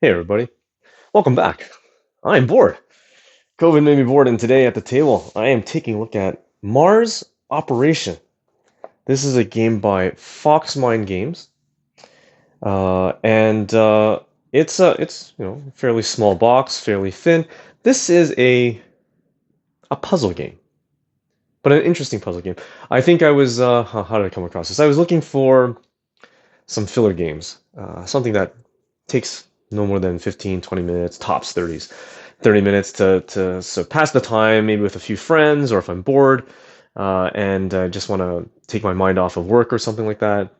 Hey everybody, welcome back. I'm bored. COVID made me bored, and today at the table, I am taking a look at Mars Operation. This is a game by Foxmine Games, and it's fairly small box, fairly thin. This is a puzzle game, but an interesting puzzle game. I think I was how did I come across this? I was looking for some filler games, something that takes no more than 15, 20 minutes, tops 30 minutes to pass the time, maybe with a few friends, or if I'm bored and just want to take my mind off of work or something like that.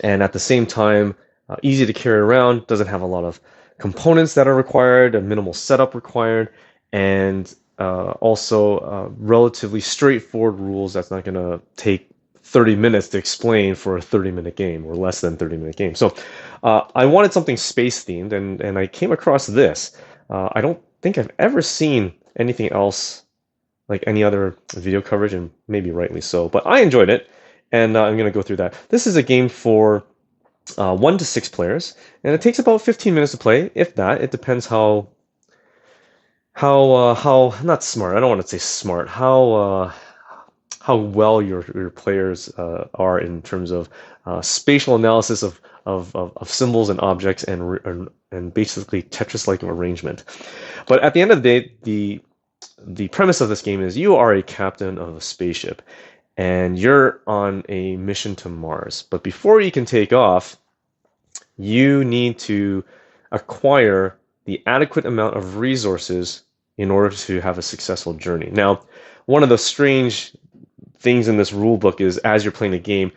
And at the same time, easy to carry around, doesn't have a lot of components that are required, a minimal setup required, and also relatively straightforward rules that's not going to take 30 minutes to explain for a 30-minute game or less than 30-minute game. So I wanted something space themed, and I came across this. I don't think I've ever seen anything else like any other video coverage, and maybe rightly so, but I enjoyed it, and I'm going to go through that. This is a game for 1 to 6 players, and it takes about 15 minutes to play, if that. It depends how not smart. I don't want to say smart. How well your players are in terms of spatial analysis of symbols and objects and basically Tetris-like arrangement. But at the end of the day, the premise of this game is you are a captain of a spaceship and you're on a mission to Mars. But before you can take off, you need to acquire the adequate amount of resources in order to have a successful journey. Now, one of the strange things in this rule book is as you're playing the game,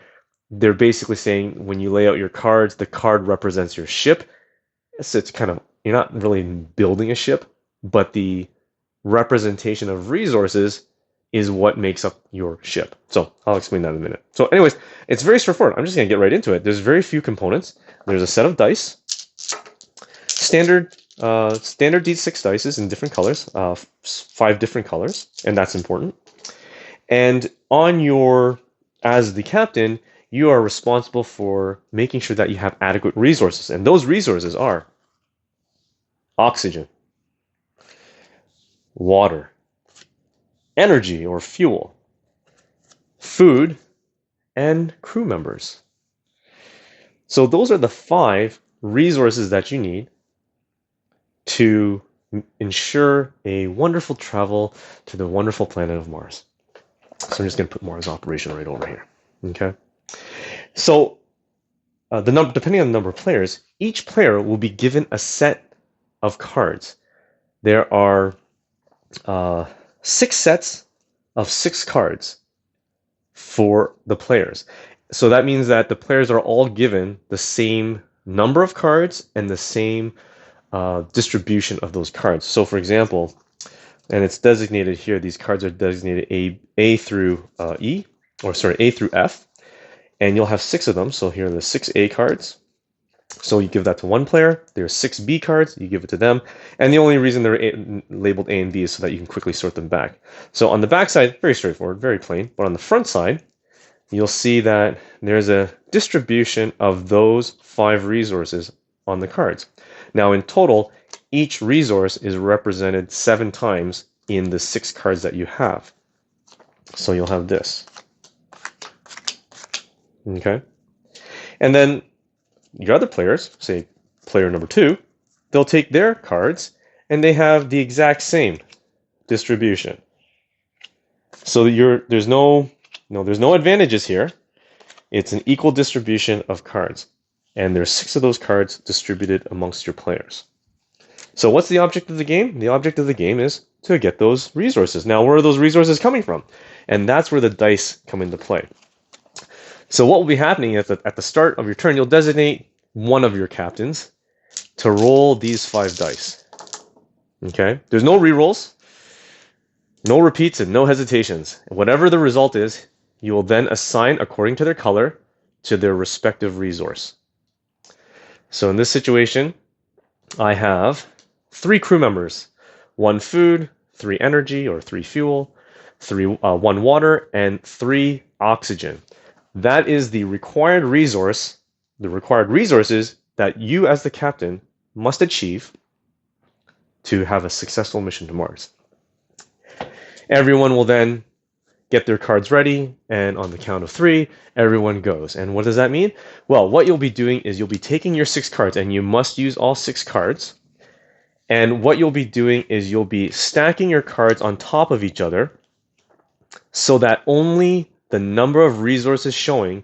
they're basically saying when you lay out your cards, the card represents your ship. So it's kind of, you're not really building a ship, but the representation of resources is what makes up your ship. So I'll explain that in a minute. So anyways, it's very straightforward. I'm just going to get right into it. There's very few components. There's a set of dice, standard D6 dice in different colors, 5 different colors, and that's important. And as the captain, you are responsible for making sure that you have adequate resources. And those resources are oxygen, water, energy or fuel, food, and crew members. So those are the 5 resources that you need to ensure a wonderful travel to the wonderful planet of Mars. So I'm just going to put Mars Operation right over here. Okay. So depending on the number of players, each player will be given a set of cards. There are 6 sets of 6 cards for the players. So that means that the players are all given the same number of cards and the same distribution of those cards. So for example, and it's designated here, these cards are designated A through E, or sorry, A through F, and you'll have 6 of them. So here are the 6 A cards. So you give that to one player. There's 6 B cards, you give it to them. And the only reason they're labeled A and B is so that you can quickly sort them back. So on the back side, very straightforward, very plain. But on the front side, you'll see that there's a distribution of those 5 resources on the cards. Now in total, each resource is represented 7 times in the 6 cards that you have. So you'll have this. Okay? And then your other players, say player number 2, they'll take their cards and they have the exact same distribution. So there's no advantages here. It's an equal distribution of cards. And there's 6 of those cards distributed amongst your players. So what's the object of the game? The object of the game is to get those resources. Now, where are those resources coming from? And that's where the dice come into play. So what will be happening is that at the start of your turn, you'll designate one of your captains to roll these 5 dice. Okay? There's no rerolls, no repeats, and no hesitations. Whatever the result is, you will then assign according to their color to their respective resource. So in this situation, I have 3 crew members, 1 food, 3 energy or 3 fuel, 1 water, and 3 oxygen. That is the required resources that you as the captain must achieve to have a successful mission to Mars. Everyone will then get their cards ready, and on the count of 3, everyone goes. And what does that mean? Well, what you'll be doing is you'll be taking your 6 cards, and you must use all 6 cards. And what you'll be doing is you'll be stacking your cards on top of each other so that only the number of resources showing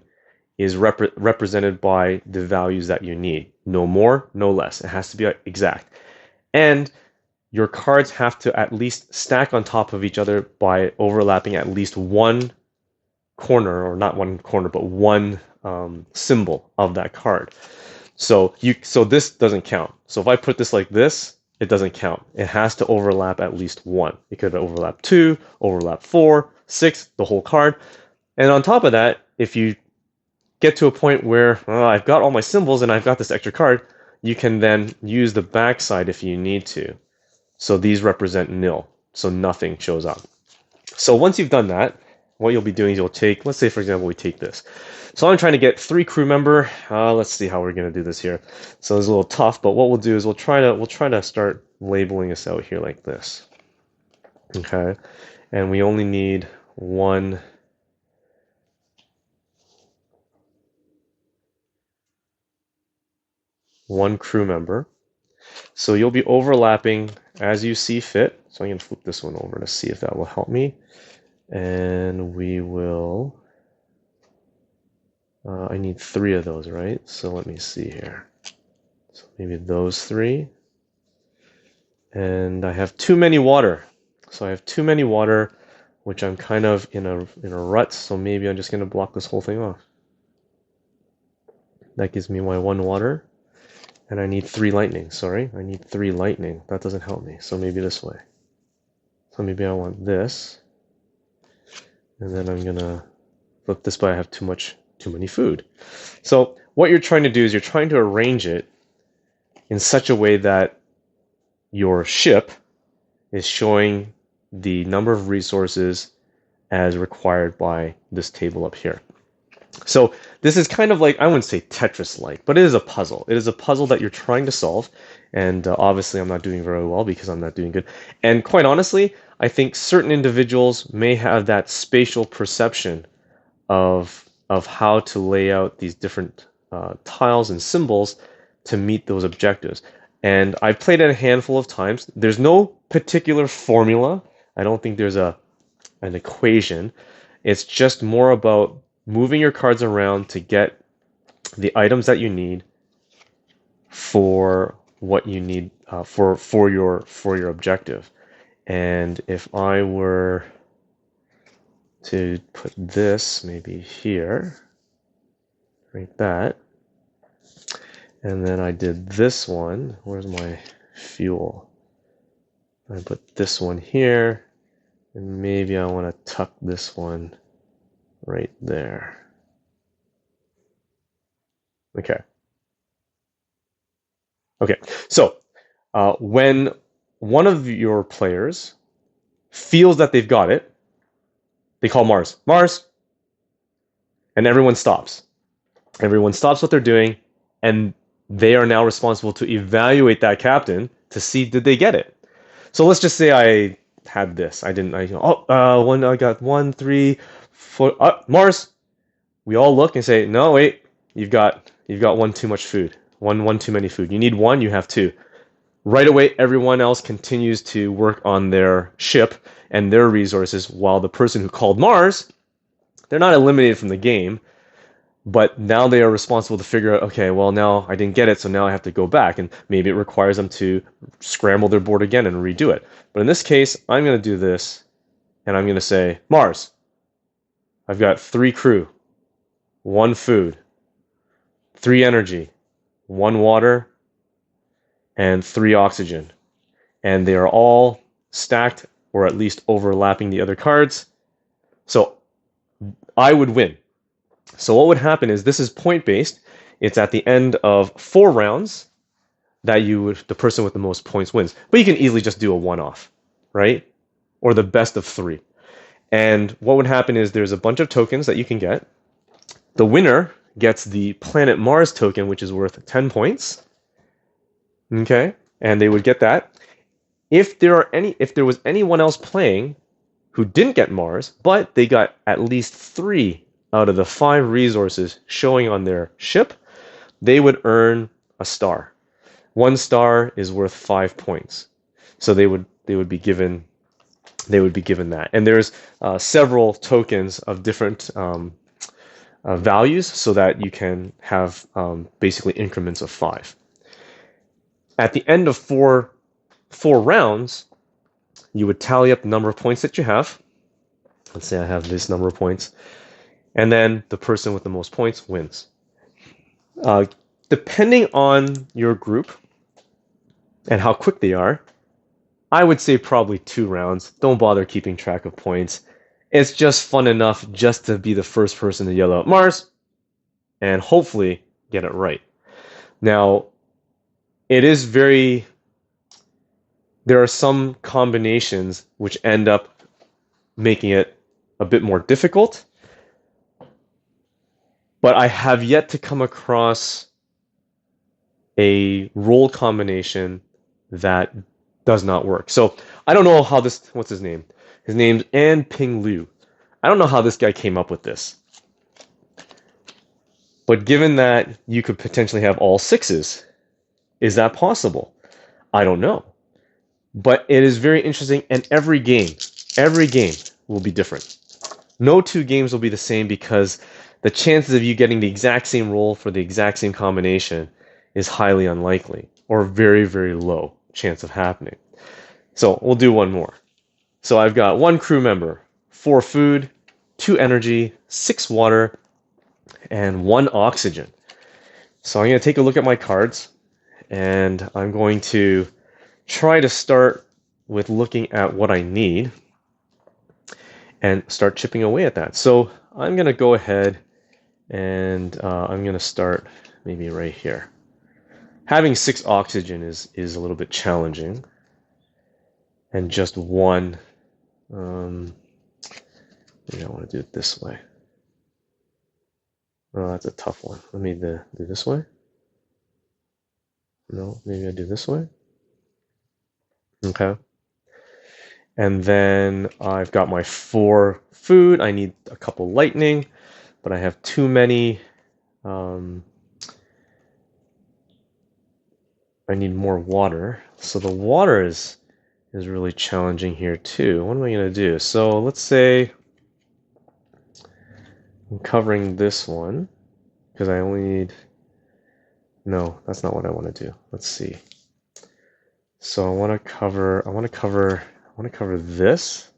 is represented by the values that you need. No more, no less. It has to be exact. And your cards have to at least stack on top of each other by overlapping at least one corner, or not one corner, but one symbol of that card. So this doesn't count. So if I put this like this, it doesn't count. It has to overlap at least one. It could overlap 2, overlap 4, 6, the whole card. And on top of that, if you get to a point where I've got all my symbols and I've got this extra card, you can then use the backside if you need to. So these represent nil, so nothing shows up. So once you've done that, what you'll be doing is you'll take, let's say for example, we take this. So I'm trying to get 3 crew member. Let's see how we're going to do this here. So it's a little tough, but what we'll do is we'll try to start labeling this out here like this. Okay, and we only need one crew member. So you'll be overlapping as you see fit. So I'm going to flip this one over to see if that will help me. And we will, I need 3 of those, right? So let me see here. So maybe those 3. And I have too many water. So I have too many water, which I'm kind of in a rut. So maybe I'm just going to block this whole thing off. That gives me my 1 water. And I need 3 lightning, sorry. I need 3 lightning. That doesn't help me. So maybe this way. So maybe I want this. And then I'm going to flip this by I have too many food. So what you're trying to do is you're trying to arrange it in such a way that your ship is showing the number of resources as required by this table up here. So this is kind of like, I wouldn't say Tetris-like, but it is a puzzle. It is a puzzle that you're trying to solve. And obviously I'm not doing very well because I'm not doing good. And quite honestly, I think certain individuals may have that spatial perception of how to lay out these different tiles and symbols to meet those objectives. And I've played it a handful of times. There's no particular formula. I don't think there's an equation. It's just more about moving your cards around to get the items that you need for what you need for your objective. And if I were to put this maybe here, like that, and then I did this one, where's my fuel? I put this one here, and maybe I want to tuck this one right there. Okay. Okay, so when one of your players feels that they've got it, they call Mars. Mars! And everyone stops. Everyone stops what they're doing, and they are now responsible to evaluate that captain to see did they get it. So let's just say I had this. I got 1, 3, 4. Mars. We all look and say, no, wait, you've got 1 too much food. One too many food. You need 1, you have 2. Right away, everyone else continues to work on their ship and their resources, while the person who called Mars, they're not eliminated from the game, but now they are responsible to figure out, okay, well, now I didn't get it, so now I have to go back, and maybe it requires them to scramble their board again and redo it. But in this case, I'm going to do this, and I'm going to say, Mars, I've got 3 crew, 1 food, 3 energy, 1 water, and 3 oxygen. And they are all stacked or at least overlapping the other cards. So I would win. So what would happen is this is point-based. It's at the end of 4 rounds that the person with the most points wins. But you can easily just do a one-off, right? Or the best of 3. And what would happen is there's a bunch of tokens that you can get. The winner gets the planet Mars token, which is worth 10 points. Okay, and they would get that. If there was anyone else playing who didn't get Mars, but they got at least 3 out of the 5 resources showing on their ship, they would earn a star. 1 star is worth 5 points. So they would be given that. And there's several tokens of different values so that you can have basically increments of 5. At the end of four rounds, you would tally up the number of points that you have. Let's say I have this number of points. And then the person with the most points wins. Depending on your group and how quick they are, I would say probably 2 rounds. Don't bother keeping track of points. It's just fun enough just to be the first person to yell out Mars and hopefully get it right. Now, there are some combinations which end up making it a bit more difficult, but I have yet to come across a roll combination that does not work. So I don't know how what's his name? His name's An Ping Liu. I don't know how this guy came up with this. But given that you could potentially have all 6s, is that possible? I don't know. But it is very interesting, and every game will be different. No 2 games will be the same because the chances of you getting the exact same roll for the exact same combination is highly unlikely, or very, very low chance of happening. So we'll do one more. So I've got 1 crew member, 4 food, 2 energy, 6 water, and 1 oxygen. So I'm going to take a look at my cards, and I'm going to try to start with looking at what I need and start chipping away at that. So I'm going to go ahead and I'm going to start maybe right here. Having 6 oxygen is a little bit challenging, and just 1. Maybe I want to do it this way. Oh, that's a tough one. Let me do this way. No, maybe I do this way. Okay. And then I've got my 4 food. I need a couple lightning, but I have too many. I need more water. So the water is really challenging here too. What am I going to do? So let's say I'm covering this one because I only need. No, that's not what I want to do. Let's see. So I want to cover this,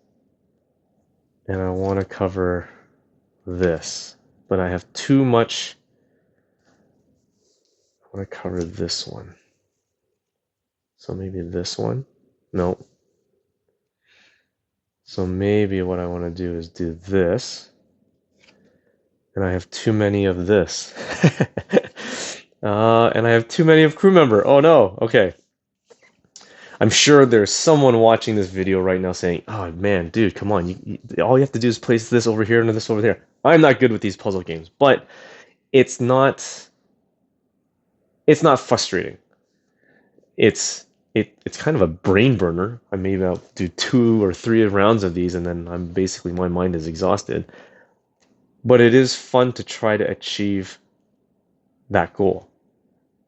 and I want to cover this, but I have too much. I want to cover this one. So maybe this one. No. So maybe what I want to do is do this. And I have too many of this. And I have too many of crew member. Oh no. Okay. I'm sure there's someone watching this video right now saying, oh man, dude, come on. All you have to do is place this over here and this over there. I'm not good with these puzzle games, but it's not frustrating. It's kind of a brain burner. Maybe I'll do 2 or 3 rounds of these, and then my mind is exhausted. But it is fun to try to achieve that goal,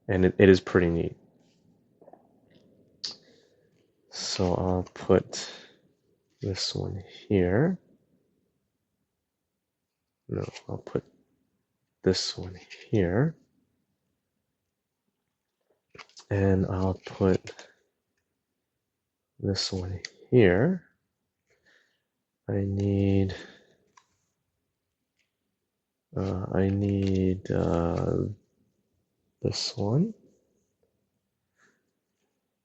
and it is pretty neat. So I'll put this one here. No, I'll put this one here. And I'll put this one here. I need this one.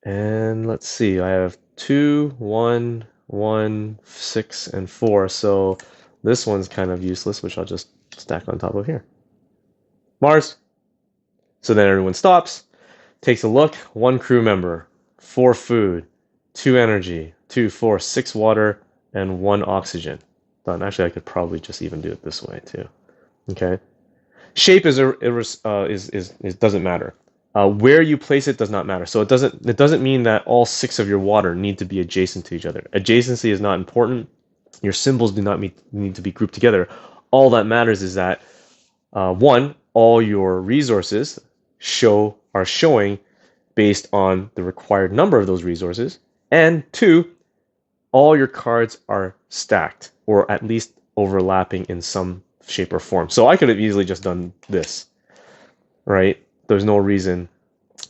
And let's see, I have 2, 1, 1, 6, and 4. So this one's kind of useless, which I'll just stack on top of here. Mars. So then everyone stops, takes a look. 1 crew member, 4 food, 2 energy, 2, 4, 6 water, and 1 oxygen. Done. Actually, I could probably just even do it this way too. Okay. Shape is doesn't matter. Where you place it does not matter. So it doesn't mean that all 6 of your water need to be adjacent to each other. Adjacency is not important. Your symbols do not need to be grouped together. All that matters is that one, all your resources are showing based on the required number of those resources, and two, all your cards are stacked or at least overlapping in some shape or form. So I could have easily just done this, right? There's no reason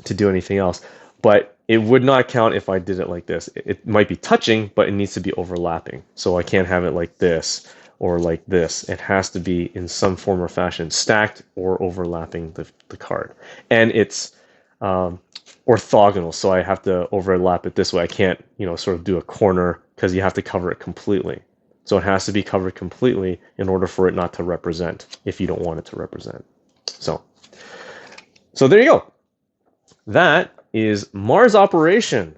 to do anything else, but it would not count if I did it like this. It might be touching, but it needs to be overlapping. So I can't have it like this or like this. It has to be in some form or fashion stacked or overlapping the card. And it's orthogonal, so I have to overlap it this way. I can't, sort of do a corner because you have to cover it completely. So it has to be covered completely in order for it not to represent if you don't want it to represent. So there you go. That is Mars Operation,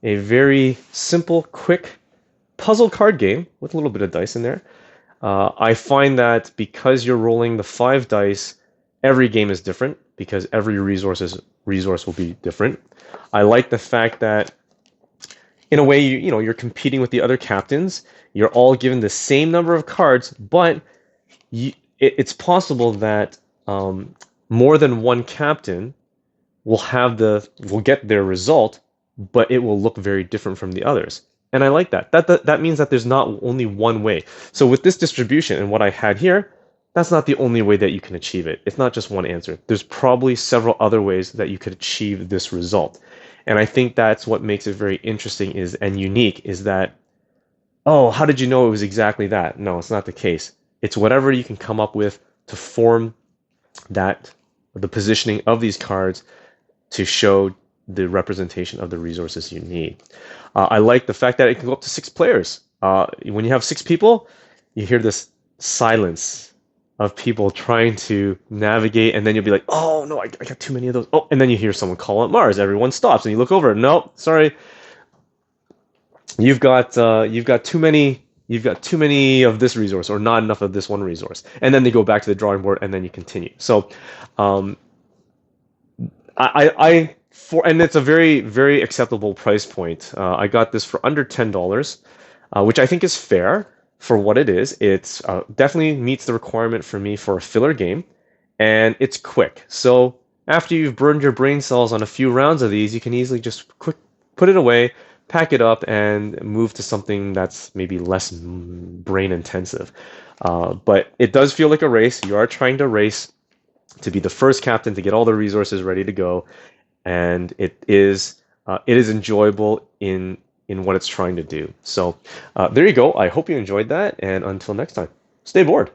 a very simple, quick puzzle card game with a little bit of dice in there. I find that because you're rolling the 5 dice, every game is different because every resource will be different. I like the fact that in a way you're competing with the other captains. You're all given the same number of cards, but it's possible that more than one captain will get their result, but it will look very different from the others. And I like that. That means that there's not only one way. So with this distribution and what I had here, that's not the only way that you can achieve it. It's not just one answer. There's probably several other ways that you could achieve this result. And I think that's what makes it very interesting and unique is that, oh, how did you know it was exactly that? No, it's not the case. It's whatever you can come up with to form the positioning of these cards to show the representation of the resources you need. I like the fact that it can go up to 6 players. When you have 6 people, you hear this silence of people trying to navigate, and then you'll be like, oh no, I got too many of those. Oh, and then you hear someone call out Mars. Everyone stops, and you look over. No, sorry, you've got too many. You've got too many of this resource, or not enough of this one resource. And then they go back to the drawing board, and then you continue. So, and it's a very, very acceptable price point. I got this for under $10, which I think is fair for what it is. It's definitely meets the requirement for me for a filler game, and it's quick. So after you've burned your brain cells on a few rounds of these, you can easily just put it away, pack it up, and move to something that's maybe less brain intensive. But it does feel like a race. You are trying to race to be the first captain to get all the resources ready to go, and it is enjoyable in what it's trying to do. So there you go. I hope you enjoyed that, and until next time, stay bored.